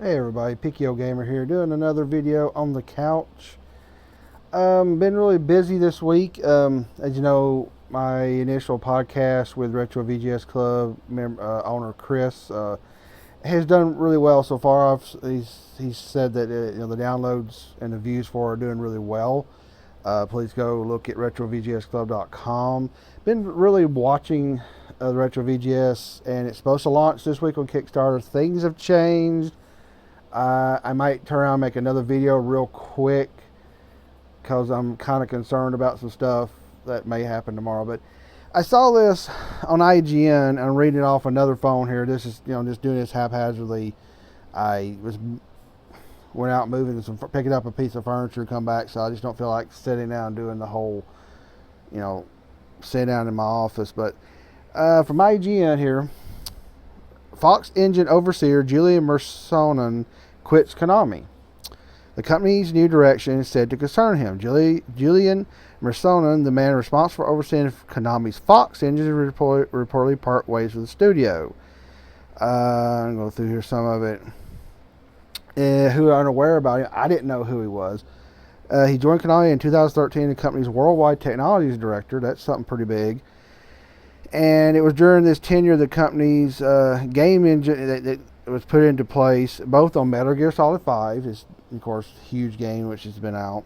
Hey everybody, Pikio Gamer here, doing another video on the couch. Been really busy this week. As you know, my initial podcast with Retro VGS Club owner Chris has done really well so far. He's said that the downloads and the views for it are doing really well. Please go look at retrovgsclub.com. Been really watching the Retro VGS, and it's supposed to launch this week on Kickstarter. Things have changed. I might turn around and make another video real quick because I'm kind of concerned about some stuff that may happen tomorrow. But I saw this on IGN. I'm reading it off another phone here. This is just doing this haphazardly. I went out moving picking up a piece of furniture, come back, so I just don't feel like sitting down and doing the whole sit down in my office. But from IGN here, Fox Engine overseer Julien Merceron quits Konami. The company's new direction is said to concern him. Julien Merceron, the man responsible for overseeing Konami's Fox Engine, reportedly part ways with the studio. I'm going to go through here some of it. Who are unaware about him, I didn't know who he was. He joined Konami in 2013, the company's worldwide technologies director. That's something pretty big. And it was during this tenure the company's game engine that was put into place, both on Metal Gear Solid 5, is of course a huge game which has been out,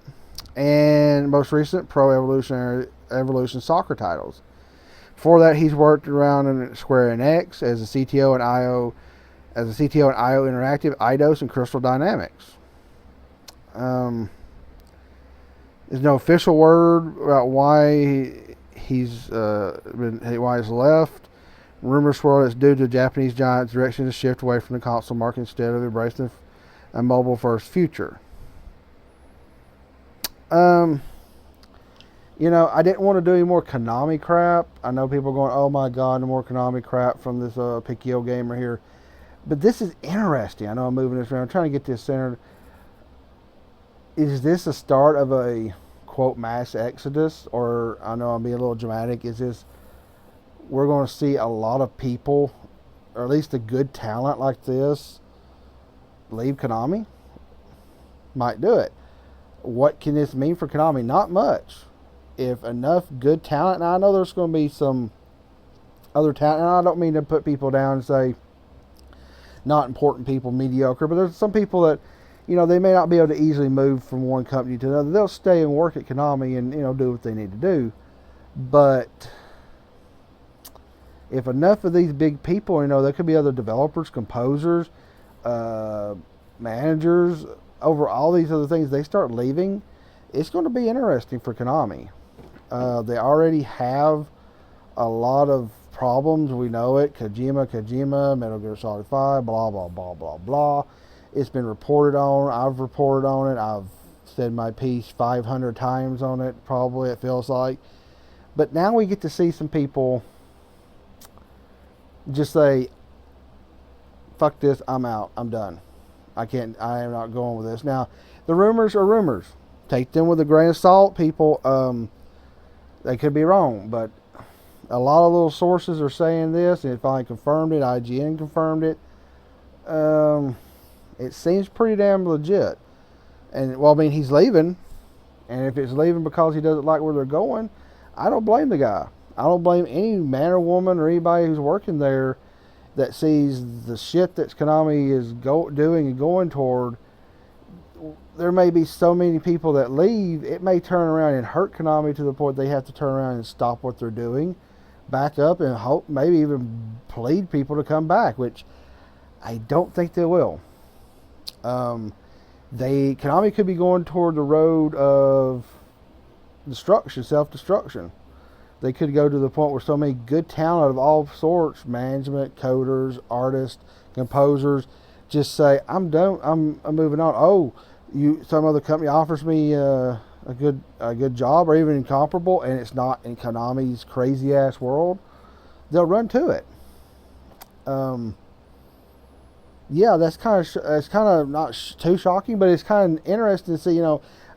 and most recent Pro Evolution soccer titles. Before that, he's worked around in Square Enix as a CTO and IO Interactive, Eidos, and Crystal Dynamics. There's no official word about why he's left. Rumors swirl it's due to Japanese giant's direction to shift away from the console market instead of embracing a mobile-first future. I didn't want to do any more Konami crap. I know people are going, oh my god, no more Konami crap from this Pikio Gamer here. But this is interesting. I know I'm moving this around. I'm trying to get this centered. Is this a start of a quote mass exodus, or I know I'm being a little dramatic, is this we're going to see a lot of people, or at least a good talent like this, leave Konami? Might do it. What can this mean for Konami? Not much. If enough good talent, and I know there's going to be some other talent, and I don't mean to put people down and say not important people, mediocre, but there's some people that they may not be able to easily move from one company to another. They'll stay and work at Konami and do what they need to do. But if enough of these big people, there could be other developers, composers, managers, over all these other things, they start leaving, it's going to be interesting for Konami. They already have a lot of problems. We know it. Kojima, Metal Gear Solid 5, blah, blah, blah, blah, blah. It's been reported on. I've reported on it. I've said my piece 500 times on it, probably, it feels like. But now we get to see some people just say, fuck this, I'm out, I'm done. I am not going with this. Now, the rumors are rumors. Take them with a grain of salt, people. They could be wrong, but a lot of little sources are saying this, and it finally confirmed it. IGN confirmed it. It seems pretty damn legit. And, he's leaving. And if it's leaving because he doesn't like where they're going, I don't blame the guy. I don't blame any man or woman or anybody who's working there that sees the shit that Konami is doing and going toward. There may be so many people that leave, it may turn around and hurt Konami to the point they have to turn around and stop what they're doing, back up, and hope, maybe even plead people to come back, which I don't think they will. Konami could be going toward the road of destruction, self-destruction. They could go to the point where so many good talent of all sorts, management, coders, artists, composers, just say, I'm done, I'm moving on. Oh, some other company offers me a good job, or even incomparable, and it's not in Konami's crazy ass world, they'll run to it. Yeah, that's kind of not too shocking, but it's kind of interesting to see.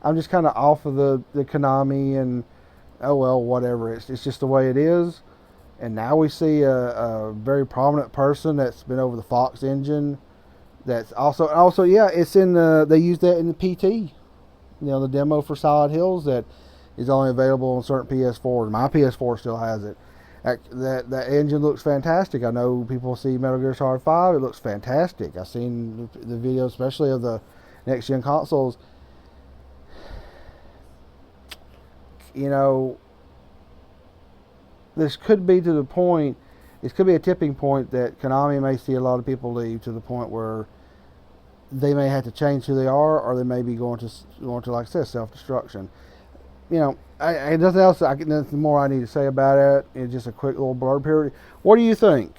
I'm just kind of off of the Konami, and oh well, whatever. It's just the way it is. And now we see a very prominent person that's been over the Fox engine That's also yeah, it's in the, they use that in the PT, the demo for Silent Hills that is only available on certain PS4s. My PS4 still has it. That engine looks fantastic. I know people see Metal Gear Solid 5. It looks fantastic. I've seen the video, especially of the next gen consoles. This could be to the point. This could be a tipping point that Konami may see a lot of people leave, to the point where they may have to change who they are, or they may be going to like I said, self-destruction. Nothing else. Nothing more I need to say about it. It's just a quick little blurb here. What do you think?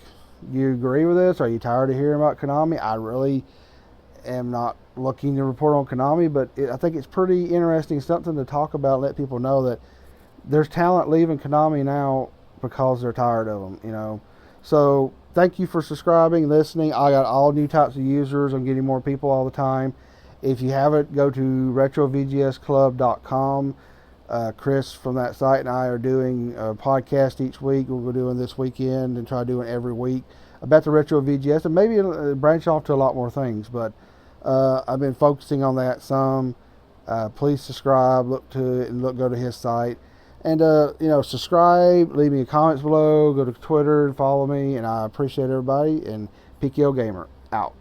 Do you agree with this? Are you tired of hearing about Konami? I really am not looking to report on Konami, but I think it's pretty interesting, something to talk about, let people know that there's talent leaving Konami now because they're tired of them. So thank you for subscribing, listening. I got all new types of users. I'm getting more people all the time. If you haven't, go to retrovgsclub.com. Chris from that site and I are doing a podcast each week. We're doing this weekend and try doing every week about the retro VGS, and maybe branch off to a lot more things. But I've been focusing on that some. Please subscribe, look to it, and go to his site. And, subscribe, leave me comments below, go to Twitter and follow me. And I appreciate everybody. And PKO Gamer, out.